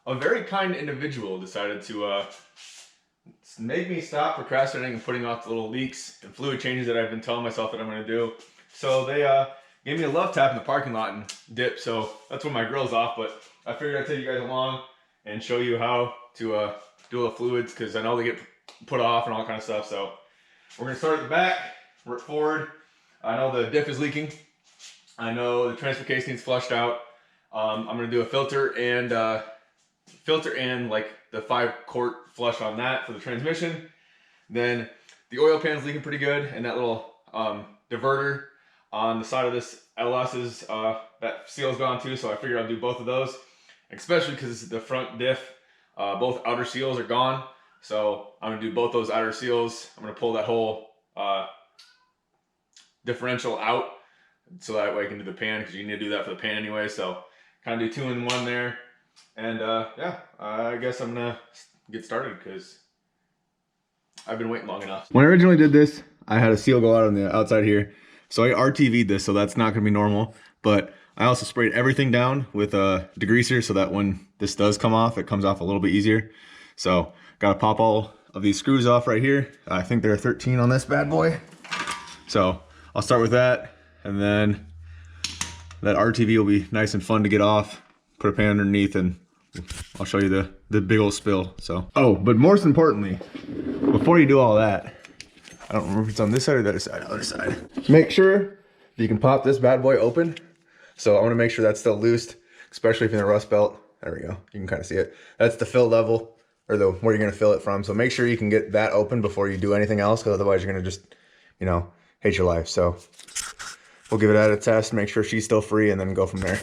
a very kind individual decided to make me stop procrastinating and putting off the little leaks and fluid changes that I've been telling myself that I'm going to do. So they gave me a love tap in the parking lot and dip. So that's when my grill's off. But I figured I'd take you guys along and show you how to do all the fluids, because I know they get put off and all kind of stuff. So we're going to start at the back, work forward. I know the diff is leaking. I know the transfer case needs flushed out. I'm going to do a filter and like the 5-quart flush on that for the transmission. Then the oil pan's leaking pretty good, and that little diverter on the side of this LS's that seal's gone too. So I figured I'd do both of those, especially because the front diff, both outer seals are gone. So I'm gonna do both those outer seals. I'm gonna pull that whole differential out so that way I can do the pan, because you need to do that for the pan anyway. So kind of do 2 in 1 there. And yeah, I guess I'm gonna get started because I've been waiting long enough. When I originally did this, I had a seal go out on the outside here. So I RTV'd this, so that's not gonna be normal. But I also sprayed everything down with a degreaser so that when this does come off, it comes off a little bit easier. So gotta pop all of these screws off right here. I think there are 13 on this bad boy. So I'll start with that, and then that RTV will be nice and fun to get off. Put a pan underneath, and I'll show you the big old spill. So, oh, but most importantly, before you do all that, I don't remember if it's on this side or the other side. Make sure that you can pop this bad boy open. So I want to make sure that's still loosed, especially if you're in a rust belt. There we go. You can kind of see it. That's the fill level, or where you're going to fill it from. So make sure you can get that open before you do anything else, because otherwise you're going to just, you know, hate your life. So we'll give it a test, make sure she's still free, and then go from there.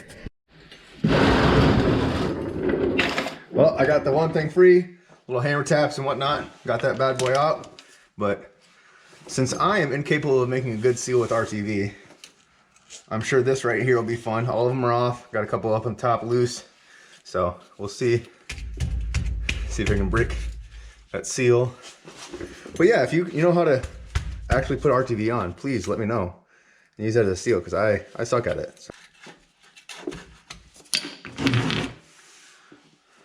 Well, I got the one thing free, little hammer taps and whatnot. Got that bad boy out. But since I am incapable of making a good seal with RTV, I'm sure this right here will be fun. All of them are off. Got a couple up on top loose. So we'll see if I can break that seal. But yeah, if you know how to actually put RTV on, please let me know. And use that as a seal, because I suck at it. So.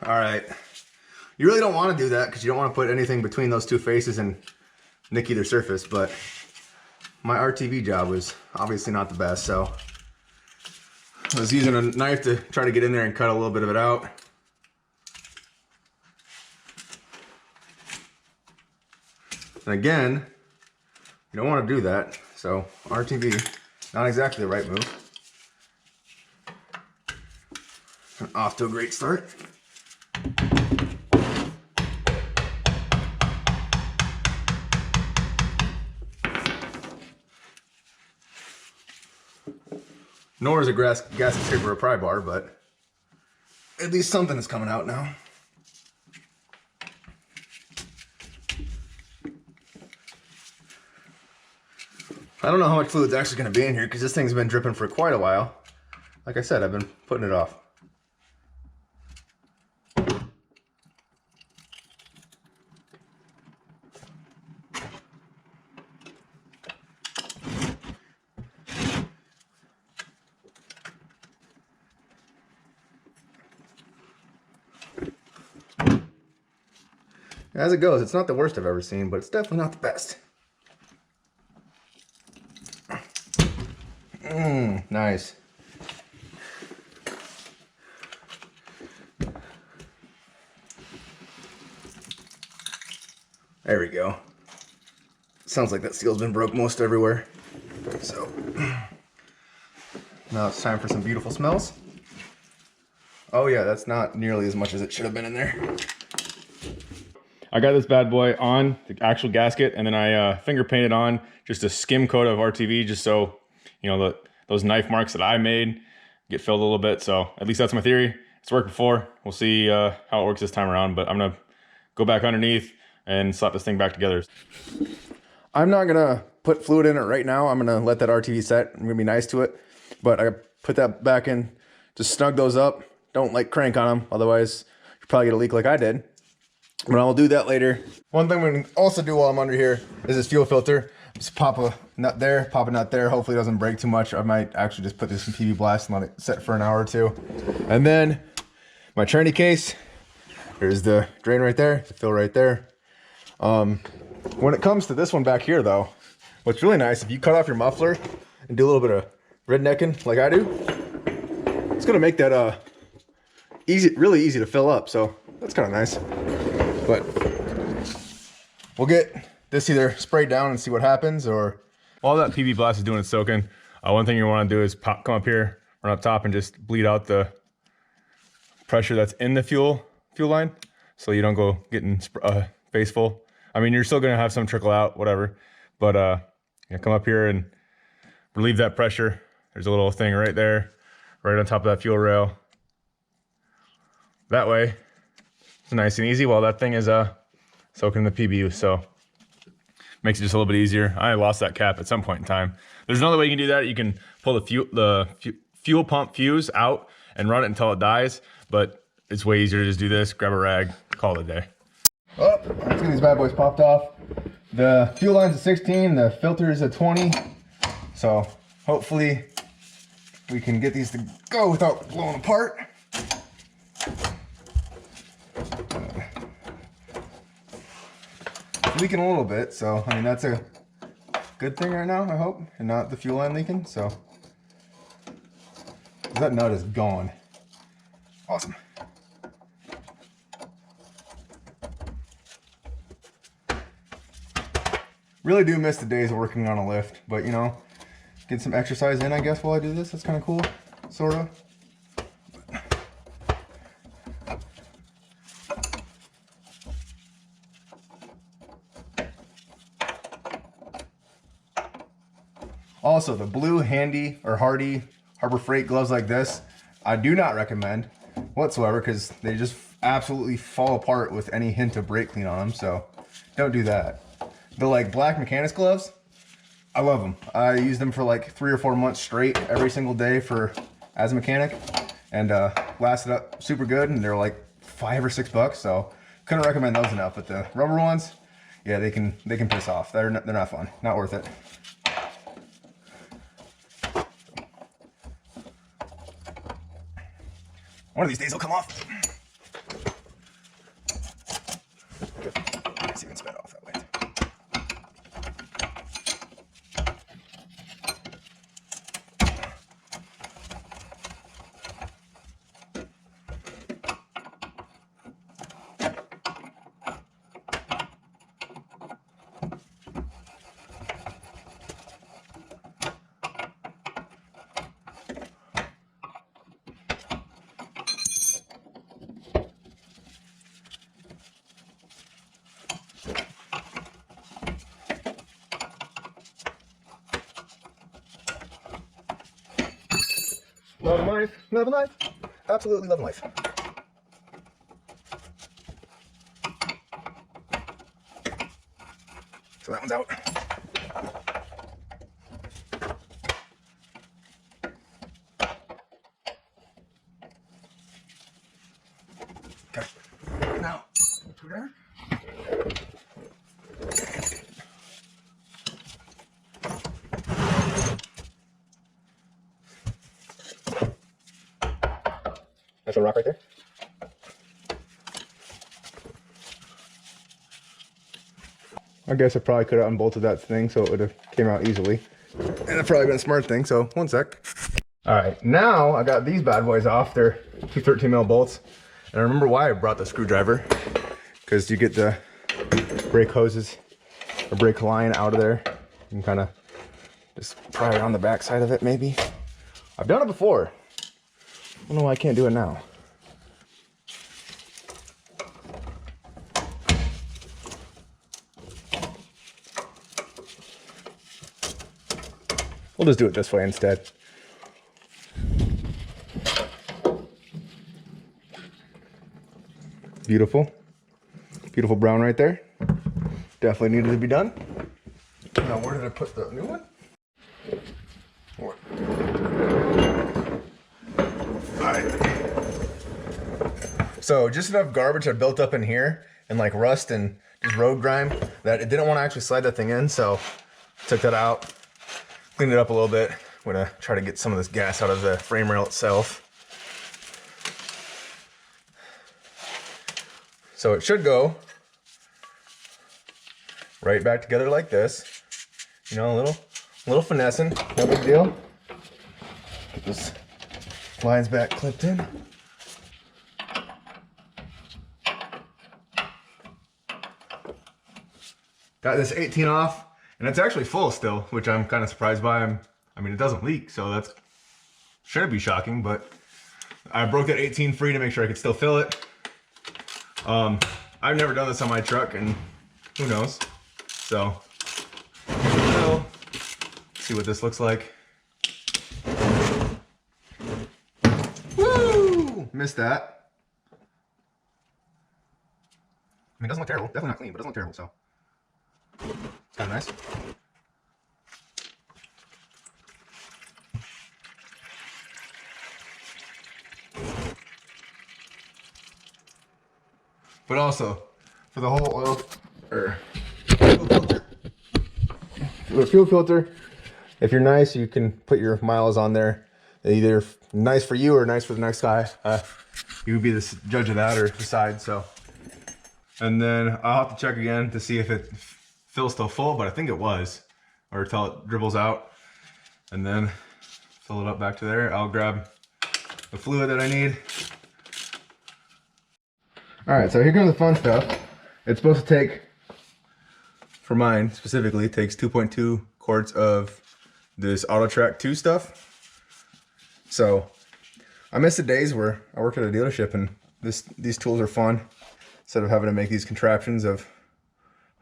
All right. You really don't want to do that, because you don't want to put anything between those two faces and nick either surface, but my RTV job was obviously not the best, so I was using a knife to try to get in there and cut a little bit of it out. And again, you don't want to do that, so RTV, not exactly the right move. Off to a great start. Nor is a gasket scraper a pry bar, but at least something is coming out now. I don't know how much fluid's actually going to be in here, because this thing's been dripping for quite a while. Like I said, I've been putting it off. As it goes, it's not the worst I've ever seen, but it's definitely not the best. Nice. There we go. Sounds like that seal's been broke most everywhere. So now it's time for some beautiful smells. Oh yeah, that's not nearly as much as it should have been in there. I got this bad boy on the actual gasket, and then I finger painted on just a skim coat of RTV, just so, you know, those knife marks that I made get filled a little bit. So at least that's my theory. It's worked before. We'll see how it works this time around, but I'm gonna go back underneath and slap this thing back together. I'm not gonna put fluid in it right now. I'm gonna let that RTV set. I'm gonna be nice to it, but I put that back in, just snug those up. Don't like crank on them, otherwise you probably get a leak like I did. But I'll do that later. One thing we can also do while I'm under here is this fuel filter. Just pop a nut there, pop a nut there. Hopefully it doesn't break too much. I might actually just put this in PV blast and let it set for an hour or two. And then my tranny case, There's the drain right there, the fill right there. When it comes to this one back here though, what's really nice, if you cut off your muffler and do a little bit of rednecking like I do, it's gonna make that really easy to fill up. So that's kind of nice. But we'll get this either sprayed down and see what happens, or while that PB blast is doing its soaking, one thing you want to do is come up here, run up top, and just bleed out the pressure that's in the fuel line, so you don't go getting face full. I mean, you're still gonna have some trickle out, whatever, but yeah, come up here and relieve that pressure. There's a little thing right there, right on top of that fuel rail. That way, it's nice and easy while that thing is soaking the PBU. So makes it just a little bit easier. I lost that cap at some point in time. There's another way you can do that. You can pull the fuel pump fuse out and run it until it dies, but it's way easier to just do this, grab a rag, call it a day. Oh, let's get these bad boys popped off. The fuel line's a 16, the filter is a 20. So hopefully we can get these to go without blowing apart. Leaking a little bit, so I mean that's a good thing right now, I hope, and not the fuel line leaking. So that nut is gone. Awesome. Really do miss the days of working on a lift, but you know, get some exercise in, I guess, while I do this. That's kind of cool, sort of. Also, the blue Handy or Hardy Harbor Freight gloves like this, I do not recommend whatsoever, because they just absolutely fall apart with any hint of brake clean on them. So don't do that. The like black mechanics gloves, I love them. I use them for like 3 or 4 months straight every single day as a mechanic, and lasted up super good. And they're like $5 or $6, so couldn't recommend those enough. But the rubber ones, yeah, they can piss off. They're not fun. Not worth it. One of these days they'll come off. Let's see if we can spin it off that way. Love life, love life, absolutely love life. So that one's out. Okay, now, screwdriver. Nice little rock right there. I guess I probably could have unbolted that thing so it would have came out easily. And that's probably been a smart thing, so 1 sec. All right, now I got these bad boys off. They're 2 13mm bolts. And I remember why I brought the screwdriver, because you get the brake hoses or brake line out of there. You can kind of just pry it on the back side of it, maybe. I've done it before. I don't know why I can't do it now. We'll just do it this way instead. Beautiful. Beautiful brown right there. Definitely needed to be done. Now, where did I put the new one? So just enough garbage had built up in here, and like rust and just road grime, that it didn't want to actually slide that thing in. So took that out, cleaned it up a little bit. I'm gonna try to get some of this gas out of the frame rail itself. So it should go right back together like this. You know, a little finessing, no big deal. Get this lines back clipped in. Got this 18 off, and it's actually full still, which I'm kind of surprised by. I mean, it doesn't leak, so that's should be shocking, but I broke that 18 free to make sure I could still fill it. I've never done this on my truck, and who knows? So, we'll see what this looks like. Woo! Missed that. I mean, it doesn't look terrible. Definitely not clean, but it doesn't look terrible, so. It's kind of nice. But also, for the whole oil, or fuel filter, if you're nice, you can put your miles on there. Either nice for you or nice for the next guy. You would be the judge of that or decide, so. And then I'll have to check again to see if it fills still full, but I think it was, or till it dribbles out. And then fill it up back to there. I'll grab the fluid that I need. All right, so here comes the fun stuff. It's supposed to take, for mine specifically, it takes 2.2 quarts of this AutoTrack 2 stuff. So I miss the days where I worked at a dealership and these tools are fun instead of having to make these contraptions of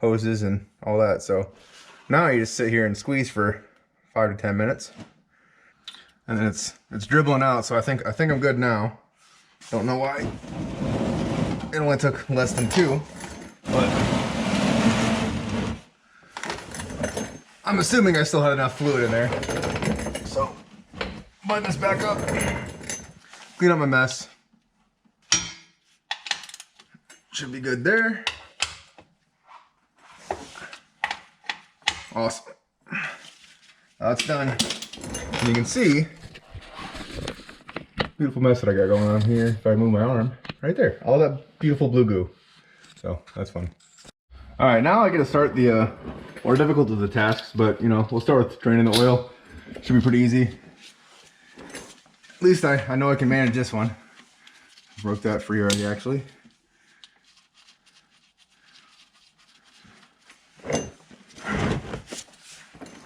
hoses and all that. So now you just sit here and squeeze for 5 to 10 minutes, and then it's dribbling out. So I think I'm good now. Don't know why it only took less than 2, but I'm assuming I still had enough fluid in there. So button this back up, clean up my mess. Should be good there. Awesome. That's done. And you can see beautiful mess that I got going on here. If I move my arm, right there, all that beautiful blue goo. So that's fun. All right, now I get to start the more difficult of the tasks, but you know, we'll start with draining the oil. Should be pretty easy. At least I know I can manage this one. Broke that free already, actually.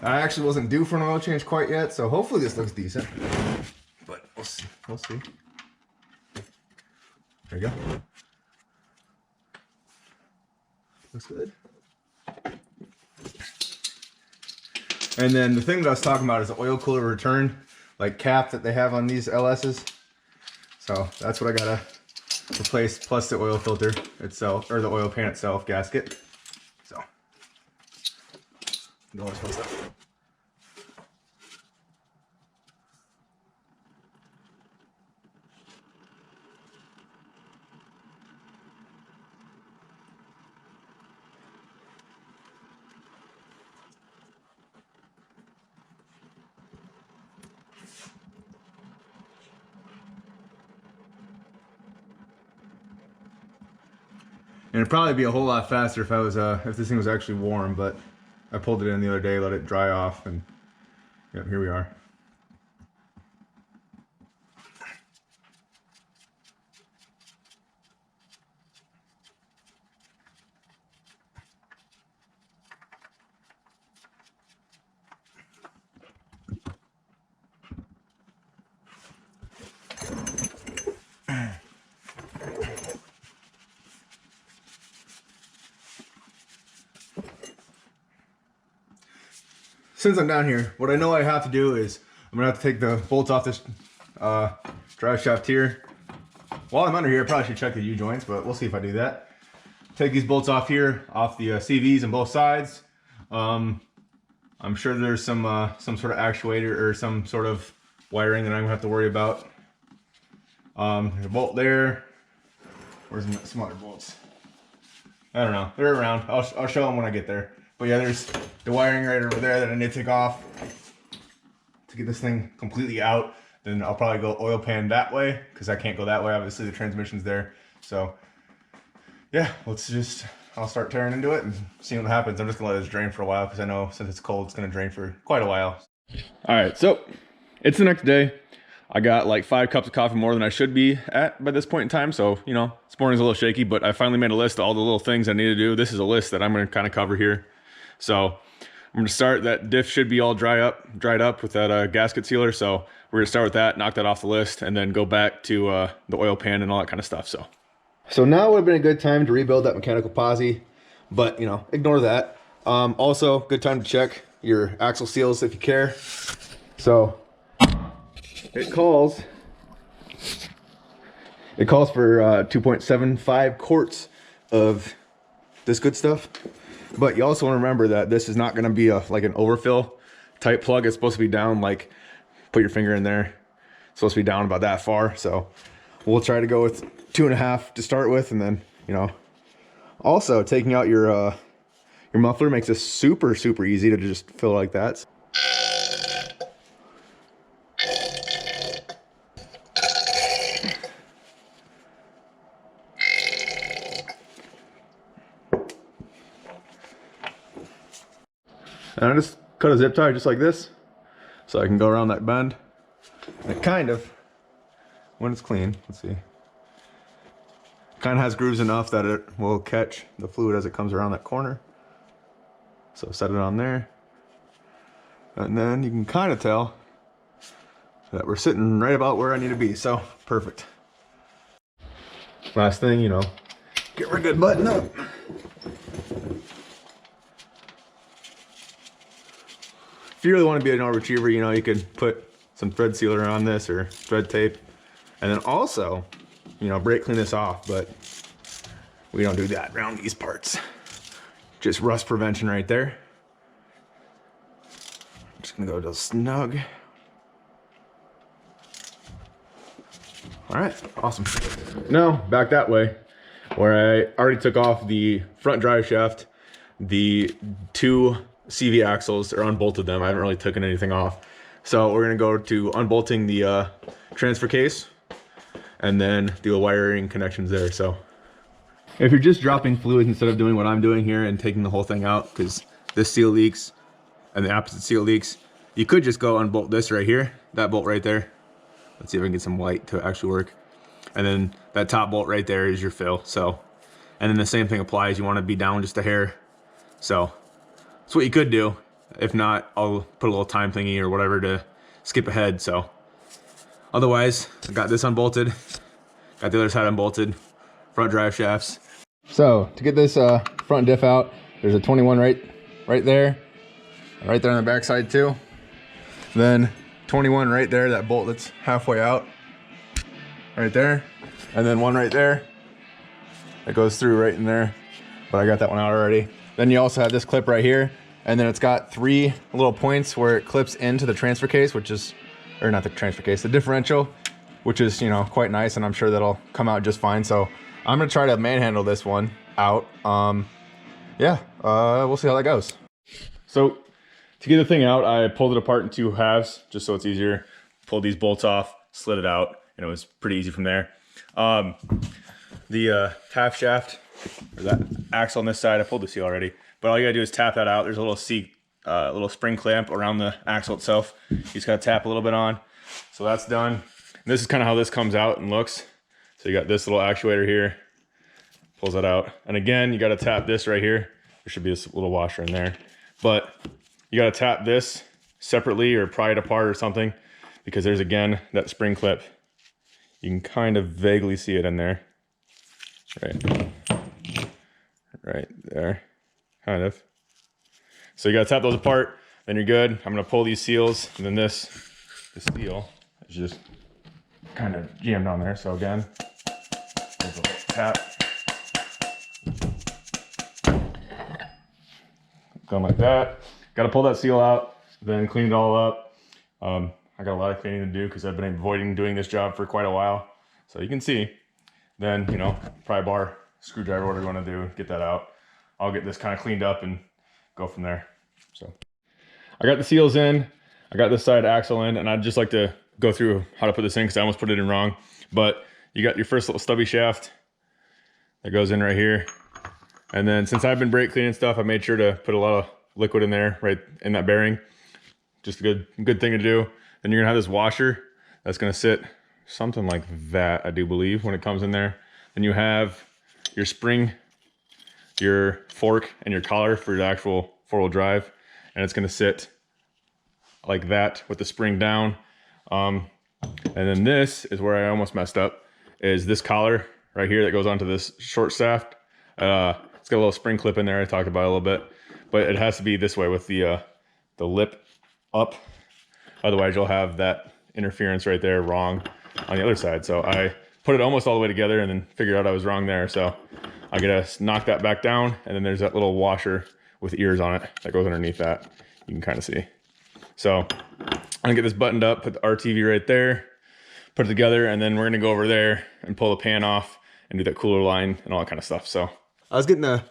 I actually wasn't due for an oil change quite yet, so hopefully this looks decent. But we'll see. We'll see. There you go. Looks good. And then the thing that I was talking about is the oil cooler return, like cap that they have on these LS's. So that's what I gotta replace, plus the oil filter itself, or the oil pan itself, gasket. So, the always fun stuff. And it'd probably be a whole lot faster if I was if this thing was actually warm, but I pulled it in the other day, let it dry off, and yep, here we are. Since I'm down here, what I know I have to do is I'm gonna have to take the bolts off this drive shaft here. While I'm under here, I probably should check the U-joints, but we'll see if I do that. Take these bolts off here, off the CVs on both sides. I'm sure there's some sort of actuator or some sort of wiring that I'm gonna have to worry about. There's a bolt there. Where's some other bolts? I don't know. They're around. I'll show them when I get there. But yeah, there's the wiring right over there that I need to take off to get this thing completely out. Then I'll probably go oil pan that way because I can't go that way. Obviously, the transmission's there. So yeah, I'll start tearing into it and see what happens. I'm just gonna let it drain for a while because I know since it's cold, it's gonna drain for quite a while. All right, so it's the next day. I got like 5 cups of coffee more than I should be at by this point in time. So, you know, this morning's a little shaky, but I finally made a list of all the little things I need to do. This is a list that I'm gonna kind of cover here. So I'm gonna start, that diff should be all dried up with that gasket sealer. So we're gonna start with that, knock that off the list, and then go back to the oil pan and all that kind of stuff. So now would have been a good time to rebuild that mechanical posi, but you know, ignore that. Also, good time to check your axle seals if you care. So it calls for 2.75 quarts of this good stuff. But you also want to remember that this is not going to be like an overfill type plug. It's supposed to be down, like, put your finger in there. It's supposed to be down about that far. So we'll try to go with 2.5 to start with, and then, you know, also taking out your muffler makes this super easy to just fill like that. And I just cut a zip tie just like this, so I can go around that bend. And it kind of, when it's clean, let's see, kind of has grooves enough that it will catch the fluid as it comes around that corner. So set it on there. And then you can kind of tell that we're sitting right about where I need to be. So perfect. Last thing, you know, get a good button up. If you really want to be an oil retriever, you know, you could put some thread sealer on this or thread tape. And then also, you know, brake clean this off, but we don't do that around these parts. Just rust prevention right there. I'm just gonna go to snug. All right, awesome. Now back that way, where I already took off the front drive shaft. The 2 CV axles are unbolted them. I haven't really taken anything off. So we're gonna go to unbolting the transfer case and then do the wiring connections there. So if you're just dropping fluids instead of doing what I'm doing here and taking the whole thing out, because this seal leaks and the opposite seal leaks, you could just go unbolt this right here, that bolt right there. Let's see if I can get some light to actually work. And then that top bolt right there is your fill. So, and then the same thing applies. You want to be down just a hair. So that's what you could do. If not, I'll put a little time thingy or whatever to skip ahead. So otherwise, I got this unbolted, got the other side unbolted, front drive shafts. So to get this front diff out, there's a 21 right there, right there on the back side too. Then 21 right there, that bolt that's halfway out, right there. And then one right there, that goes through right in there, but I got that one out already. Then you also have this clip right here, and then it's got 3 little points where it clips into the transfer case, which is, or not the transfer case, the differential, which is, you know, quite nice, and I'm sure that'll come out just fine. So I'm gonna try to manhandle this one out. Yeah, we'll see how that goes. So to get the thing out, I pulled it apart in 2 halves, just so it's easier. Pulled these bolts off, slid it out, and it was pretty easy from there. The half shaft, or that axle on this side, I pulled the seal already, but all you gotta do is tap that out. There's a little spring clamp around the axle itself. You just gotta tap a little bit on. So that's done. And this is kind of how this comes out and looks. So you got this little actuator here, pulls that out. And again, you gotta tap this right here. There should be this little washer in there, but you gotta tap this separately or pry it apart or something, because there's, again, that spring clip. You can kind of vaguely see it in there. Right there, kind of. So you gotta tap those apart, then you're good. I'm gonna pull these seals, and then this seal is just kind of jammed on there. So again, there's a little tap. Going like that. Gotta pull that seal out, then clean it all up. I got a lot of cleaning to do because I've been avoiding doing this job for quite a while. So you can see, then, you know, pry bar, screwdriver, whatever you want to do, get that out. I'll get this kind of cleaned up and go from there. So I got the seals in, I got this side axle in, and I'd just like to go through how to put this in because I almost put it in wrong. But you got your first little stubby shaft, that goes in right here. And then since I've been brake cleaning stuff, I made sure to put a lot of liquid in there, right in that bearing. Just a good thing to do. Then you're gonna have this washer that's gonna sit something like that, I do believe, when it comes in there. Then you have your spring, your fork, and your collar for the actual four-wheel drive. And it's gonna sit like that with the spring down. And then this is where I almost messed up, is this collar right here that goes onto this short shaft. It's got a little spring clip in there I talked about a little bit, but it has to be this way with the lip up. Otherwise you'll have that interference right there wrong on the other side. So I put it almost all the way together and then figured out I was wrong there. So I gotta knock that back down, and then there's that little washer with ears on it that goes underneath that. You can kind of see. So I'm gonna get this buttoned up, put the RTV right there, put it together, and then we're gonna go over there and pull the pan off and do that cooler line and all that kind of stuff. So I was getting the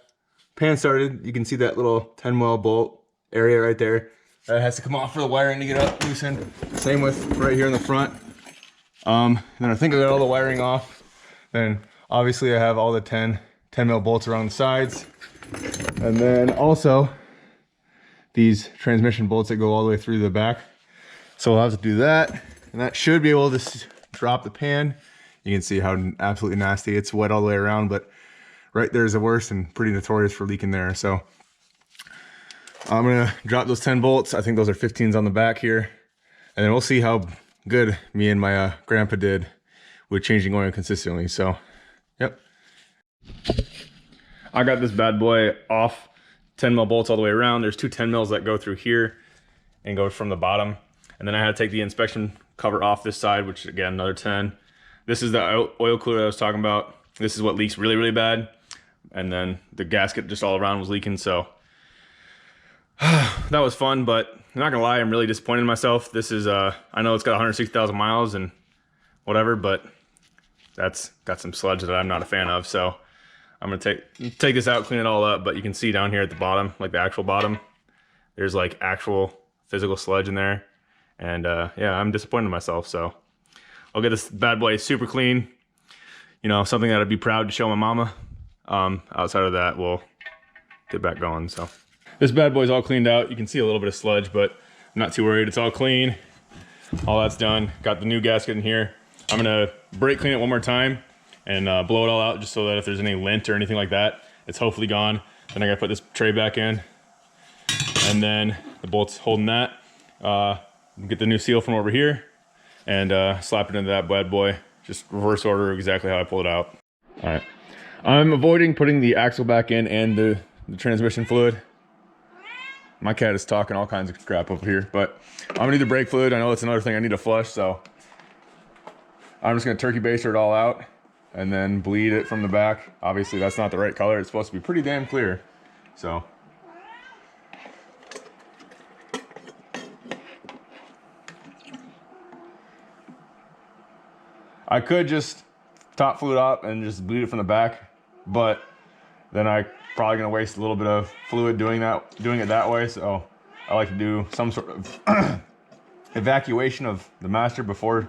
pan started. You can see that little 10 well bolt area right there. That has to come off for the wiring to get up loosened. Same with right here in the front. Then I think I got all the wiring off. Then obviously I have all the 10 mil bolts around the sides. And then also these transmission bolts that go all the way through the back. So I'll have to do that. And that should be able to drop the pan. You can see how absolutely nasty. It's wet all the way around, but right there is the worst and pretty notorious for leaking there. So I'm gonna drop those 10 bolts. I think those are 15s on the back here. And then we'll see how good me and my grandpa did with changing oil consistently. So, yep. I got this bad boy off, 10 mil bolts all the way around. There's two 10 mils that go through here and go from the bottom. And then I had to take the inspection cover off this side, which again, another 10. This is the oil cooler I was talking about. This is what leaks really, really bad. And then the gasket just all around was leaking, so that was fun, but I'm not gonna lie, I'm really disappointed in myself. This is, I know it's got 160,000 miles and whatever, but that's got some sludge that I'm not a fan of. So I'm gonna take this out, clean it all up, but you can see down here at the bottom, like the actual bottom, there's like actual physical sludge in there. And yeah, I'm disappointed in myself. So I'll get this bad boy super clean, you know, something that I'd be proud to show my mama. Outside of that, we'll get back going. So this bad boy's all cleaned out. You can see a little bit of sludge, but I'm not too worried. It's all clean. All that's done. Got the new gasket in here. I'm gonna brake clean it one more time and blow it all out, just so that if there's any lint or anything like that, it's hopefully gone. Then I gotta put this tray back in, and then the bolts holding that. Get the new seal from over here and slap it into that bad boy. Just reverse order exactly how I pulled it out. All right. I'm avoiding putting the axle back in and the transmission fluid. My cat is talking all kinds of crap over here, but I'm gonna need the brake fluid. I know that's another thing I need to flush, so I'm just gonna turkey baster it all out and then bleed it from the back. Obviously that's not the right color. It's supposed to be pretty damn clear. So I could just top fluid up and just bleed it from the back, but then I probably gonna waste a little bit of fluid doing it that way. So I like to do some sort of evacuation of the master before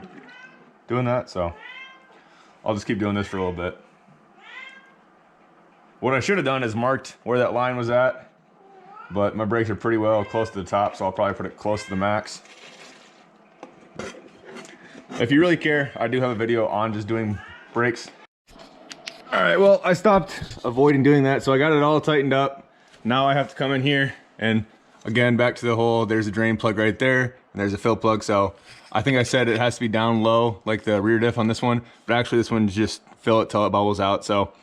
doing that. So I'll just keep doing this for a little bit. What I should have done is marked where that line was at, but my brakes are pretty well close to the top, so I'll probably put it close to the max. If you really care, I do have a video on just doing brakes. All right, well, I stopped avoiding doing that, so I got it all tightened up. Now I have to come in here and again, back to the hole. There's a drain plug right there, and there's a fill plug. So I think I said it has to be down low, like the rear diff on this one, but actually this one just fill it till it bubbles out. So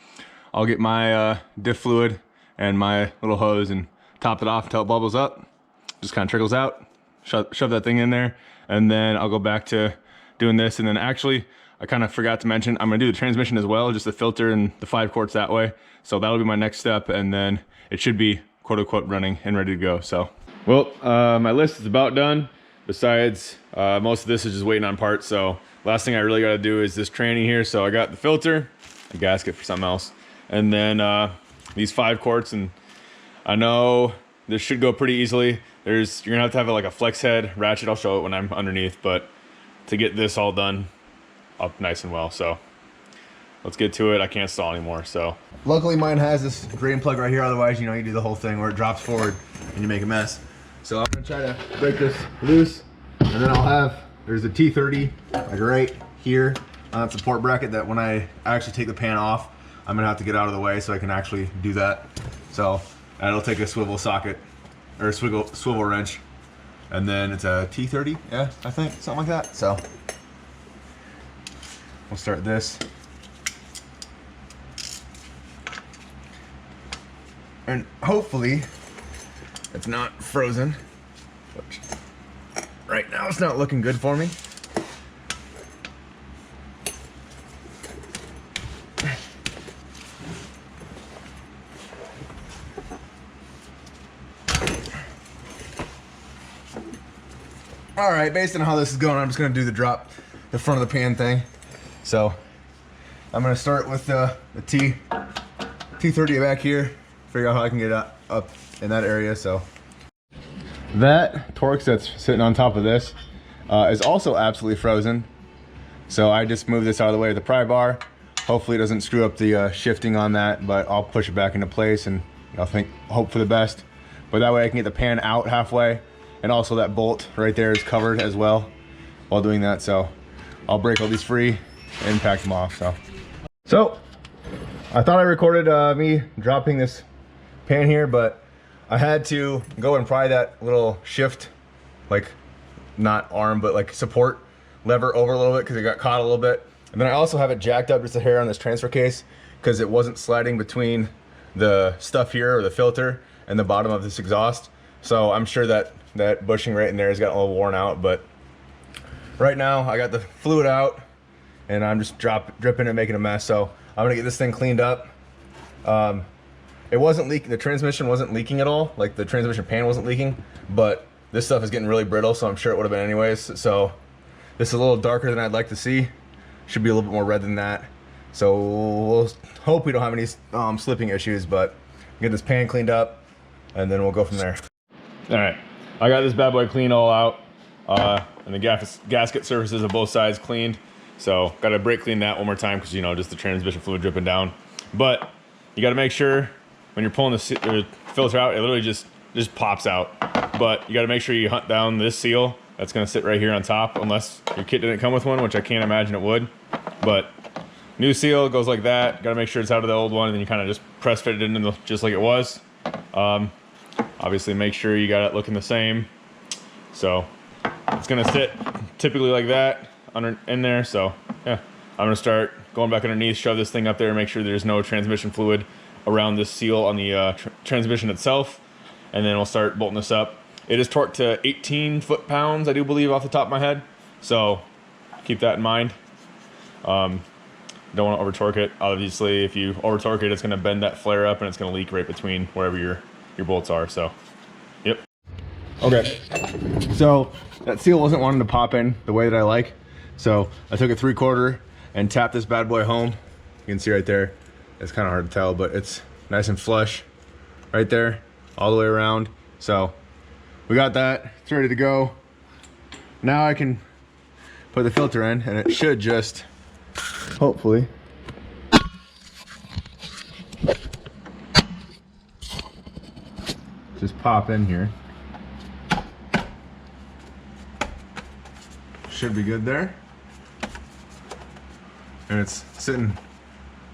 I'll get my diff fluid and my little hose and top it off until it bubbles up. Just kind of trickles out, shove that thing in there, and then I'll go back to doing this. And then actually, I kind of forgot to mention, I'm gonna do the transmission as well, just the filter and the 5 quarts that way. So that'll be my next step, and then it should be quote unquote running and ready to go. So, well, my list is about done. Besides, most of this is just waiting on parts. So last thing I really gotta do is this tranny here. So I got the filter, a gasket for something else, and then these 5 quarts, and I know this should go pretty easily. You're gonna have to have like a flex head ratchet. I'll show it when I'm underneath, but to get this all done up nice and well. So let's get to it. I can't stall anymore. So luckily mine has this drain plug right here. Otherwise, you know, you do the whole thing where it drops forward and you make a mess. So I'm gonna try to break this loose, and then I'll have, there's a T30 like right here on that support bracket that when I actually take the pan off, I'm gonna have to get out of the way so I can actually do that. So it'll take a swivel socket or a swivel wrench, and then it's a T30, yeah, I think, something like that. So we'll start this. And hopefully it's not frozen, which right now it's not looking good for me. All right, based on how this is going, I'm just gonna do the front of the pan thing. So I'm gonna start with the T30 back here, figure out how I can get it up in that area. So that Torx that's sitting on top of this is also absolutely frozen. So I just moved this out of the way of the pry bar. Hopefully it doesn't screw up the shifting on that, but I'll push it back into place and hope for the best. But that way I can get the pan out halfway. And also that bolt right there is covered as well while doing that. So I'll break all these free and pack them off. So I thought I recorded me dropping this pan here, but I had to go and pry that little shift, like not arm, but like support lever over a little bit because it got caught a little bit. And then I also have it jacked up just a hair on this transfer case because it wasn't sliding between the stuff here or the filter and the bottom of this exhaust. So I'm sure that bushing right in there has gotten a little worn out, but right now I got the fluid out and I'm just dripping and making a mess. So I'm gonna get this thing cleaned up. It wasn't leaking, the transmission wasn't leaking at all, like the transmission pan wasn't leaking, but this stuff is getting really brittle, so I'm sure it would have been anyways. So this is a little darker than I'd like to see. Should be a little bit more red than that. So we'll hope we don't have any slipping issues, but get this pan cleaned up and then we'll go from there. all right, I got this bad boy cleaned all out, and the gasket surfaces of both sides cleaned. So got to brake clean that one more time because, you know, just the transmission fluid dripping down. But you got to make sure when you're pulling the filter out, it literally just pops out. But you got to make sure you hunt down this seal that's going to sit right here on top, unless your kit didn't come with one, which I can't imagine it would. But new seal goes like that. Got to make sure it's out of the old one, and then you kind of just press fit it in just like it was. Obviously make sure you got it looking the same. So it's gonna sit typically like that in there. So yeah, I'm gonna start going back underneath, shove this thing up there, make sure there's no transmission fluid around this seal on the transmission itself, and then we'll start bolting this up. It is torqued to 18 foot-pounds, I do believe, off the top of my head. So keep that in mind. Don't want to over torque it. Obviously, if you over torque it, it's going to bend that flare up and it's going to leak right between wherever your bolts are. So, yep. Okay. So that seal wasn't wanting to pop in the way that I like. So I took a 3/4 and tapped this bad boy home. You can see right there. It's kind of hard to tell, but it's nice and flush right there, all the way around. So we got that. It's ready to go. Now I can put the filter in, and it should just, hopefully, just pop in here. Should be good there. And it's sitting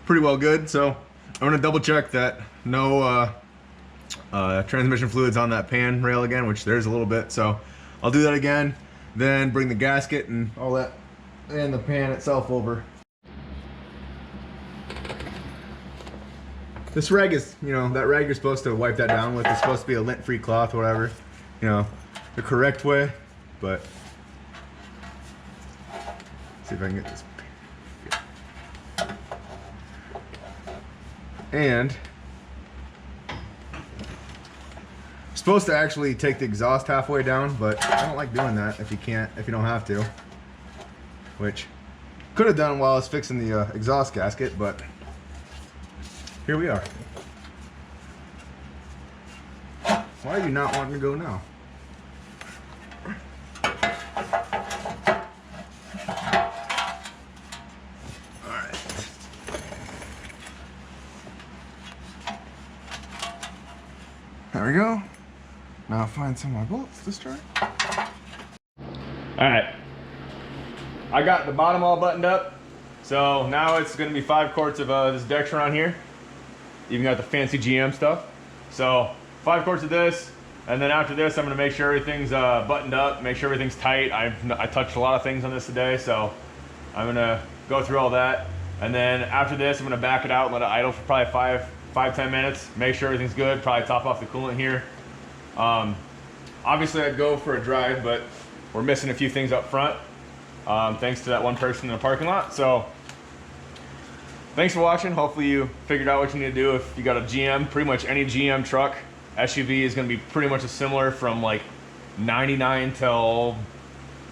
pretty well good. So I'm gonna double check that no transmission fluids on that pan rail again, which there's a little bit. So I'll do that again, then bring the gasket and all that and the pan itself over. This rag is, you know, that rag you're supposed to wipe that down with. It's supposed to be a lint-free cloth or whatever, you know, the correct way. But see if I can get this. And supposed to actually take the exhaust halfway down, but I don't like doing that if you don't have to. Which could have done while I was fixing the exhaust gasket, but here we are. Why are you not wanting to go now? Alright. There we go. Now find some of my bolts this time. All right. I got the bottom all buttoned up. So now it's gonna be 5 quarts of this Dextron here. Even got the fancy GM stuff. So 5 quarts of this, and then after this, I'm gonna make sure everything's buttoned up, make sure everything's tight. I touched a lot of things on this today, so I'm gonna go through all that. And then after this, I'm gonna back it out and let it idle for probably 5-10 minutes. Make sure everything's good. Probably top off the coolant here. Obviously, I'd go for a drive, but we're missing a few things up front. Thanks to that one person in the parking lot. So thanks for watching. Hopefully you figured out what you need to do. If you got a GM, pretty much any GM truck, SUV is going to be pretty much similar from like 99 till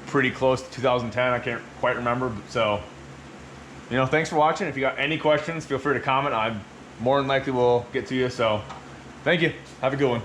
pretty close to 2010. I can't quite remember. So, you know, thanks for watching. If you got any questions, feel free to comment. I more than likely will get to you. So thank you. Have a good one.